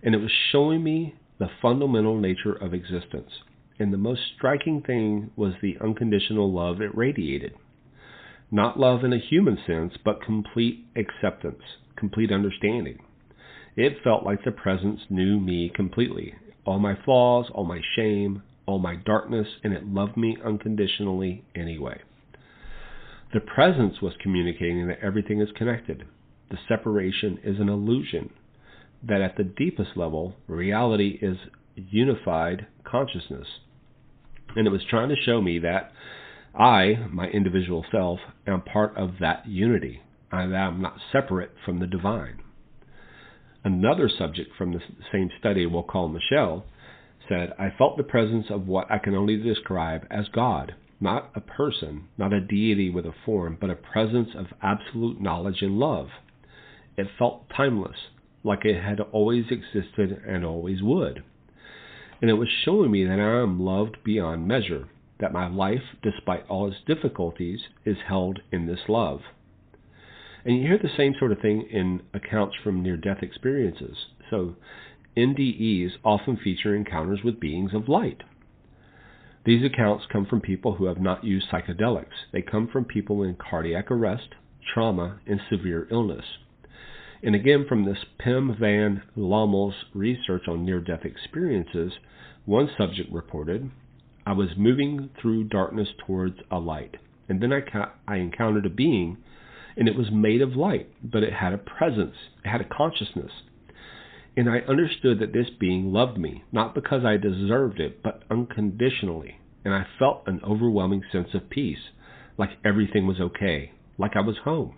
and it was showing me the fundamental nature of existence. And the most striking thing was the unconditional love it radiated. Not love in a human sense, but complete acceptance, complete understanding. It felt like the presence knew me completely, all my flaws, all my shame, all my darkness, and it loved me unconditionally anyway. The presence was communicating that everything is connected. The separation is an illusion, that at the deepest level, reality is unified consciousness. And it was trying to show me that I, my individual self, am part of that unity, and that I'm not separate from the divine." Another subject from the same study, we'll call Michelle, said, "I felt the presence of what I can only describe as God, not a person, not a deity with a form, but a presence of absolute knowledge and love. It felt timeless, like it had always existed and always would. And it was showing me that I am loved beyond measure, that my life, despite all its difficulties, is held in this love." And you hear the same sort of thing in accounts from near-death experiences. So NDEs often feature encounters with beings of light. These accounts come from people who have not used psychedelics. They come from people in cardiac arrest, trauma, and severe illness. And again, from this Pim van Lommel's research on near-death experiences, one subject reported, "I was moving through darkness towards a light, and then I encountered a being, and it was made of light, but it had a presence, it had a consciousness. And I understood that this being loved me, not because I deserved it, but unconditionally. And I felt an overwhelming sense of peace, like everything was okay, like I was home."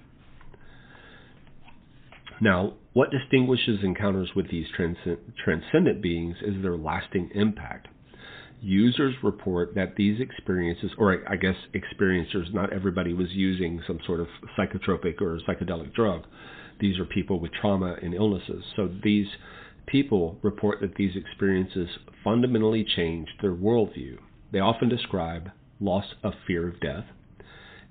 Now, what distinguishes encounters with these transcendent beings is their lasting impact. Users report that these experiences, or I guess experiencers, not everybody was using some sort of psychotropic or psychedelic drug, These are people with trauma and illnesses. So these people report that these experiences fundamentally changed their worldview. They often describe loss of fear of death,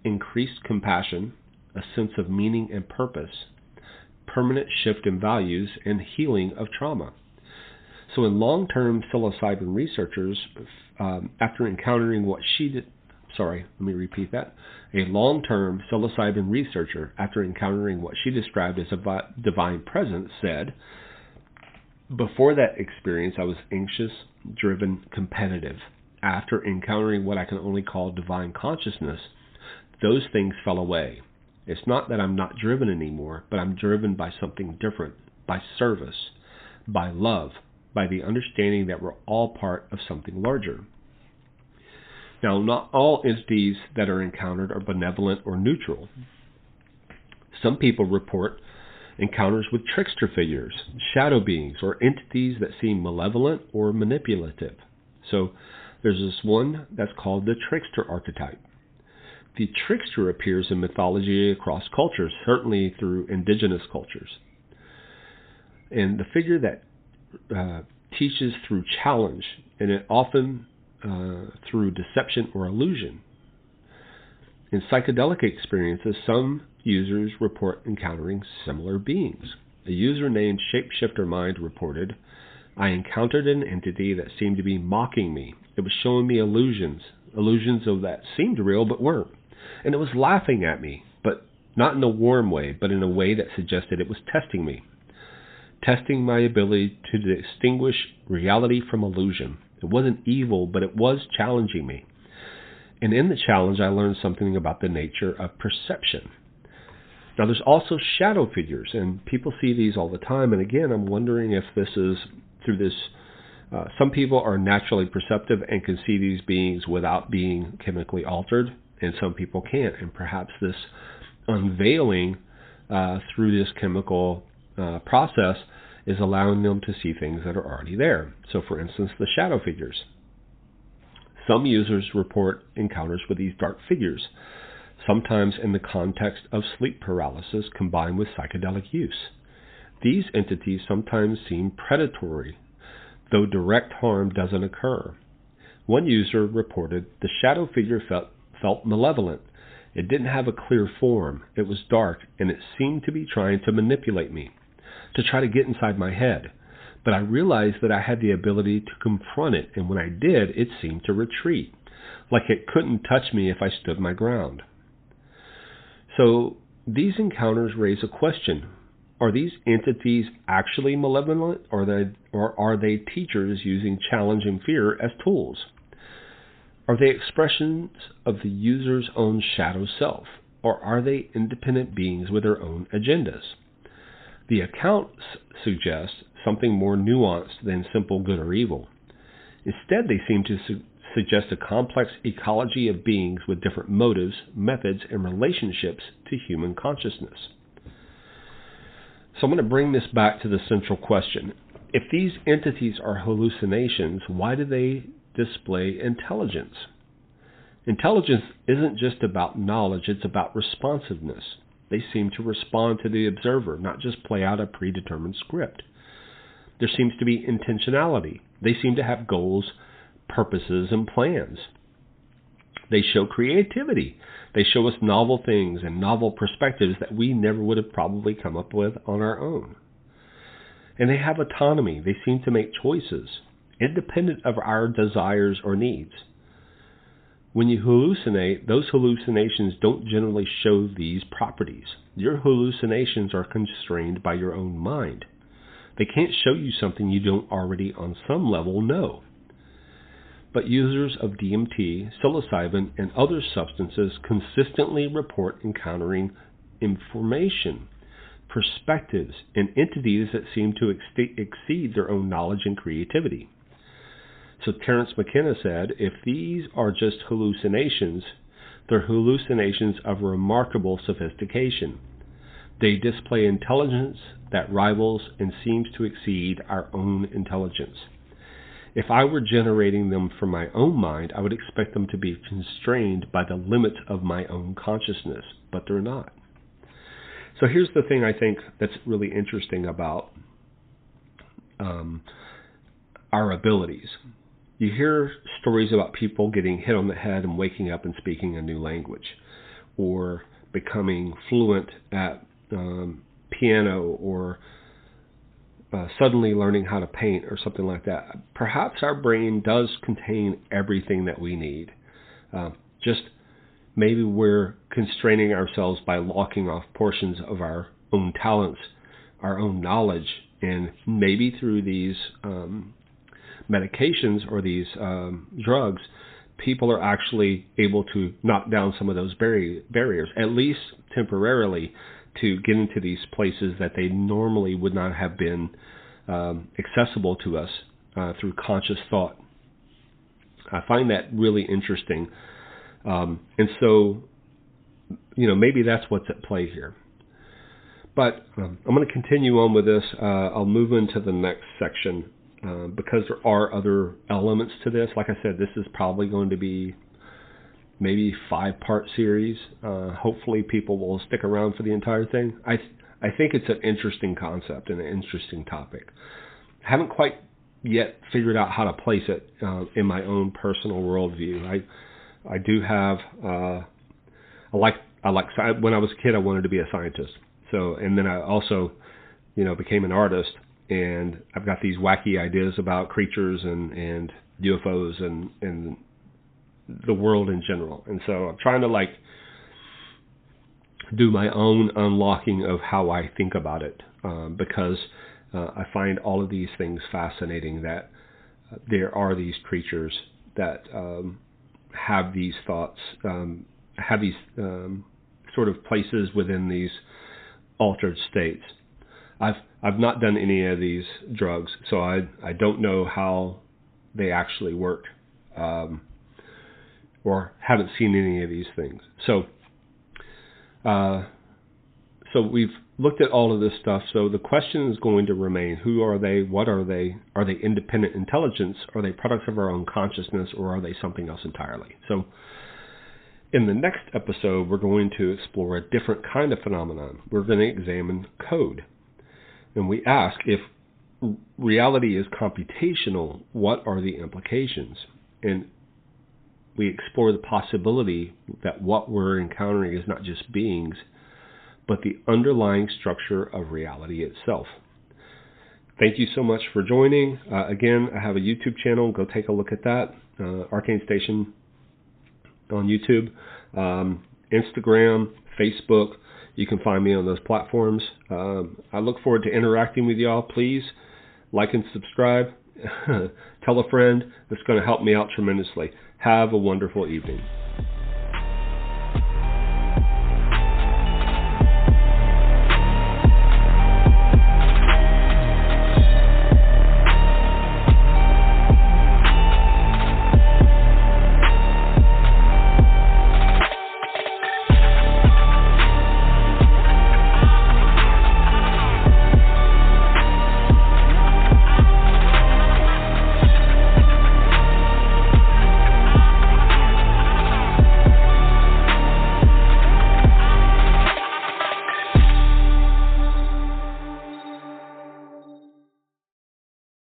increased compassion, a sense of meaning and purpose, permanent shift in values, and healing of trauma. So in long-term psilocybin researchers, after encountering what she did, a long-term psilocybin researcher, after encountering what she described as a divine presence, said, "Before that experience, I was anxious, driven, competitive. After encountering what I can only call divine consciousness, those things fell away. It's not that I'm not driven anymore, but I'm driven by something different, by service, by love, by the understanding that we're all part of something larger." Now, not all entities that are encountered are benevolent or neutral. Some people report encounters with trickster figures, shadow beings, or entities that seem malevolent or manipulative. So there's this one that's called the trickster archetype. The trickster appears in mythology across cultures, certainly through indigenous cultures. And the figure that teaches through challenge, and it often through deception or illusion. In psychedelic experiences, some users report encountering similar beings. A user named Shapeshifter Mind reported, "I encountered an entity that seemed to be mocking me. It was showing me illusions of that seemed real but weren't. And it was laughing at me, but not in a warm way, but in a way that suggested it was testing me. Testing my ability to distinguish reality from illusion. It wasn't evil, but it was challenging me. And in the challenge, I learned something about the nature of perception." Now, there's also shadow figures, and people see these all the time. And again, I'm wondering if this is through this. Some people are naturally perceptive and can see these beings without being chemically altered, and some people can't. And perhaps this unveiling through this chemical process is allowing them to see things that are already there. So, for instance, the shadow figures. Some users report encounters with these dark figures, sometimes in the context of sleep paralysis combined with psychedelic use. These entities sometimes seem predatory, though direct harm doesn't occur. One user reported the shadow figure felt malevolent. It didn't have a clear form. It was dark, and it seemed to be trying to manipulate me, to try to get inside my head. But I realized that I had the ability to confront it, and when I did, it seemed to retreat, like it couldn't touch me if I stood my ground. So these encounters raise a question. Are these entities actually malevolent, or are they teachers using challenge and fear as tools? Are they expressions of the user's own shadow self, or are they independent beings with their own agendas? The accounts suggest something more nuanced than simple good or evil. Instead, they seem to suggest a complex ecology of beings with different motives, methods, and relationships to human consciousness. So I'm going to bring this back to the central question. If these entities are hallucinations, why do they display intelligence? Intelligence isn't just about knowledge, it's about responsiveness. They seem to respond to the observer, not just play out a predetermined script. There seems to be intentionality. They seem to have goals, purposes, and plans. They show creativity. They show us novel things and novel perspectives that we never would have probably come up with on our own. And they have autonomy. They seem to make choices, independent of our desires or needs. When you hallucinate, those hallucinations don't generally show these properties. Your hallucinations are constrained by your own mind. They can't show you something you don't already on some level know. But users of DMT, psilocybin, and other substances consistently report encountering information, perspectives, and entities that seem to exceed their own knowledge and creativity. So Terence McKenna said, if these are just hallucinations, they're hallucinations of remarkable sophistication. They display intelligence that rivals and seems to exceed our own intelligence. If I were generating them from my own mind, I would expect them to be constrained by the limits of my own consciousness, but they're not. So here's the thing I think that's really interesting about our abilities. You hear stories about people getting hit on the head and waking up and speaking a new language, or becoming fluent at piano, or suddenly learning how to paint or something like that. Perhaps our brain does contain everything that we need. Just maybe we're constraining ourselves by locking off portions of our own talents, our own knowledge, and maybe through these medications or these drugs, people are actually able to knock down some of those barriers, at least temporarily, to get into these places that they normally would not have been accessible to us through conscious thought. I find that really interesting. And so, maybe that's what's at play here. But I'm going to continue on with this. I'll move into the next section because there are other elements to this. Like I said, this is probably going to be maybe 5-part series. Hopefully people will stick around for the entire thing. I think it's an interesting concept and an interesting topic. I haven't quite yet figured out how to place it in my own personal worldview. I do have when I was a kid, I wanted to be a scientist. So, and then I also, became an artist, and I've got these wacky ideas about creatures and UFOs and the world in general. And so I'm trying to do my own unlocking of how I think about it, because I find all of these things fascinating, that there are these creatures that have these thoughts, have these sort of places within these altered states. I've not done any of these drugs, so I don't know how they actually work, or haven't seen any of these things. So we've looked at all of this stuff. So the question is going to remain: who are they? What are they? Are they independent intelligence? Are they products of our own consciousness, or are they something else entirely? So in the next episode, we're going to explore a different kind of phenomenon. We're going to examine code. And we ask, if reality is computational, what are the implications? And we explore the possibility that what we're encountering is not just beings, but the underlying structure of reality itself. Thank you so much for joining. Again, I have a YouTube channel. Go take a look at that. Arcane Station on YouTube, Instagram, Facebook. You can find me on those platforms. I look forward to interacting with y'all. Please like and subscribe. Tell a friend. It's going to help me out tremendously. Have a wonderful evening.